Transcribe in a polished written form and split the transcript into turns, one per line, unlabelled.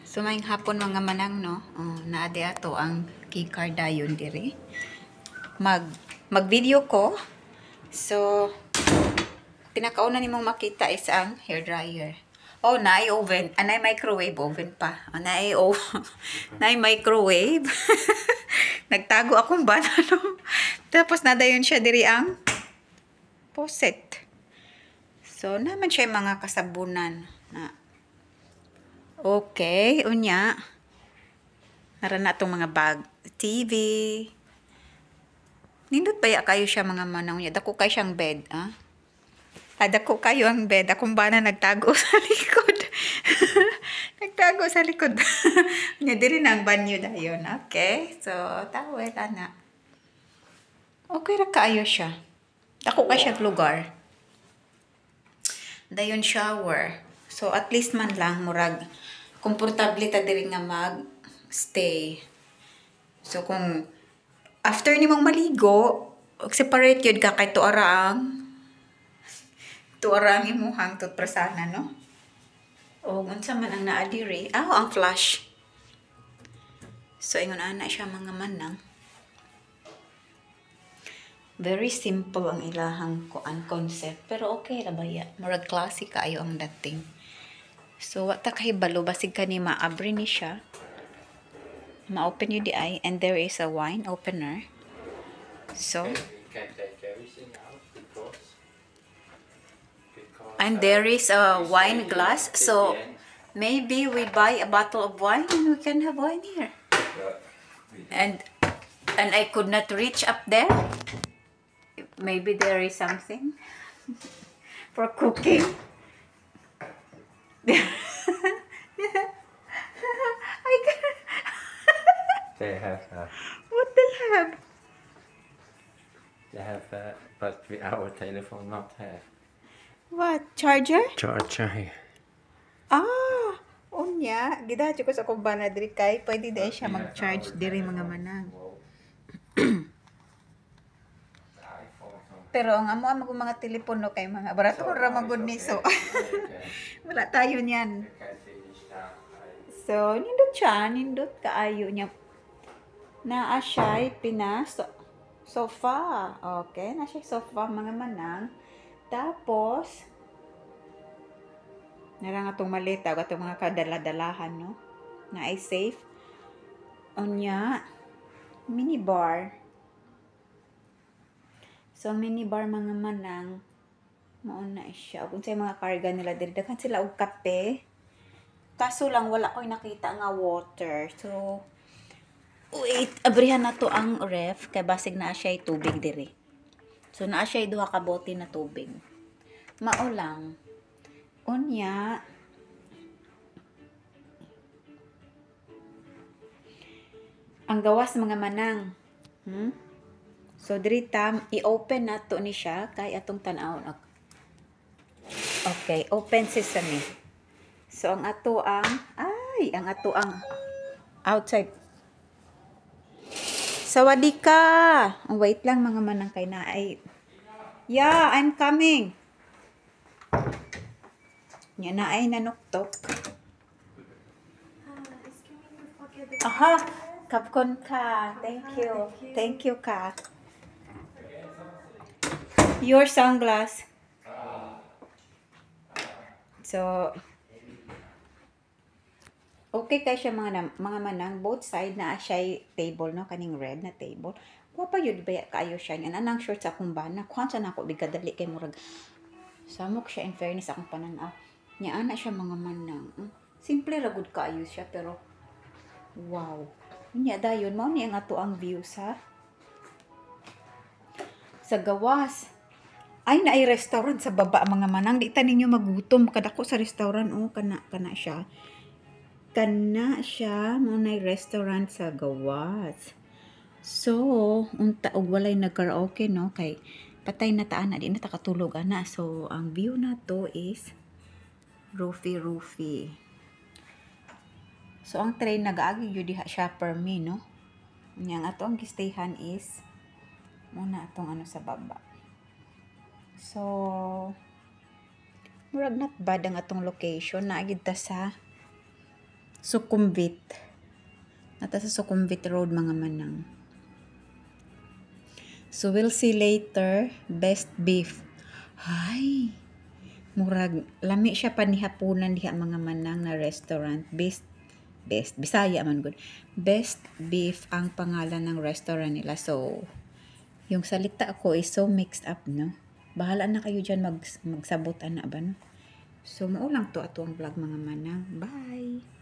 So may hapon mga manang no, naade ato ang keycard dayon diri. Mag-video ko. So pinakauna nimong makita is ang hair dryer. Oh, naay oven, anay microwave oven pa. Naay microwave. Nagtago akong bana no. Tapos nadayon siya diri ang faucet. So naman siya mga kasabunan na. Okay, unya. Naran na itong mga bag. TV. Nindot ba kayo siya mga manang niya? Dako kayo siyang bed, ah? Dako kayo ang bed. Akong bana nagtago sa likod. Nagtago sa likod. Nya diri na ang banyo dayon. Okay, so tawel ana. Okay ra kayo siya. Dako kayo siyang lugar. Dayon shower. So at least man lang murag komportable ta diri nga mag-stay. So kung after nimong maligo, separate yun ka kay tuara ang imuhang toothbrusana, no? O unsa man ang naa diri? Ang flush. So ingon ana siya mga manang. Very simple ang ilahang concept, pero okay ra baya. Murag classic kaayo ang dating. So, wata kahibalo, basig ka ni maabri ni siya. Ma-open you the eye, and there is a wine opener. So, and there is a wine glass. So, maybe we buy a bottle of wine and we can have wine here. And I could not reach up there. Maybe there is something for cooking.
They have
What they have?
but our telephone not have
What? Charger?
charger.
Unya. Gidati ko sa kumbana diri kay pwede dahil siya mag-charge diri mga manang. Pero ang amo mga telepono kay mga barato ra magud ni so. Wala tayo niyan. So, nindot kaayo niya. Naa siya sofa. Okay, na siya sofa mga manang. Tapos narang atong maleta o atong mga kadala-dalahan, no? Na ay safe. Unya, minibar. So, minibar mga manang, mauna siya. Kung sa'yo mga karga nila, daghan sila og kape. Kaso lang, wala ko'y nakita nga water. So, wait, abrihan na to ang ref, kay basig na siya tubig diri. So, naa siya duha ka bote na tubig. Mao lang. Unya, ang gawas mga manang. So, diri i-open na to ni siya, kay atong tan-awon. Okay, open sesame. So, ang ato ang outside. Sawadika! Wait lang mga manang kay na ay. Yeah, I'm coming. Nya na ay nanuktok. Aha! Kapkon ka. Thank you. Thank you ka. Your sunglass. So, okay kay siya mga manang, both side na siya table, no? Kaning red na table. Wapa yun ba kayo siya niyan? Anang short sa akong bana. Kwansa na ako bigadali kay murag. Samok siya in fairness akong pananaw. Nya ana siya mga manang. Simple ra gud kaayo siya pero wow. Nya dayon mao ni ang ato ang view sa gawas. Ay naay restaurant sa baba mga manang. Di ta ninyo magutom kadako sa restaurant kana siya. Kana siya mo na restaurant sa gawas. So, unta og walay nag-karaoke no kay patay na taan na di na takatulog ana. So, ang view na to is roofy. So, ang train nag-agi yun diha siya per me, no? Yang ato ang gistayhan is muna atong sa baba. So, murag not bad ang atong location. Naagid ta sa Sukhumvit. Nata sa Sukhumvit Road, mga manang. So, we'll see later. Best beef. Ay, murag, lami siya panihapunan diha mga manang na restaurant. Best, Bisaya man good. Best beef ang pangalan ng restaurant nila. So, yung salita ko is so mixed up, no? Bahala na kayo dyan magsabot na ba, no? So, maulang to ato ang vlog mga manang. Bye!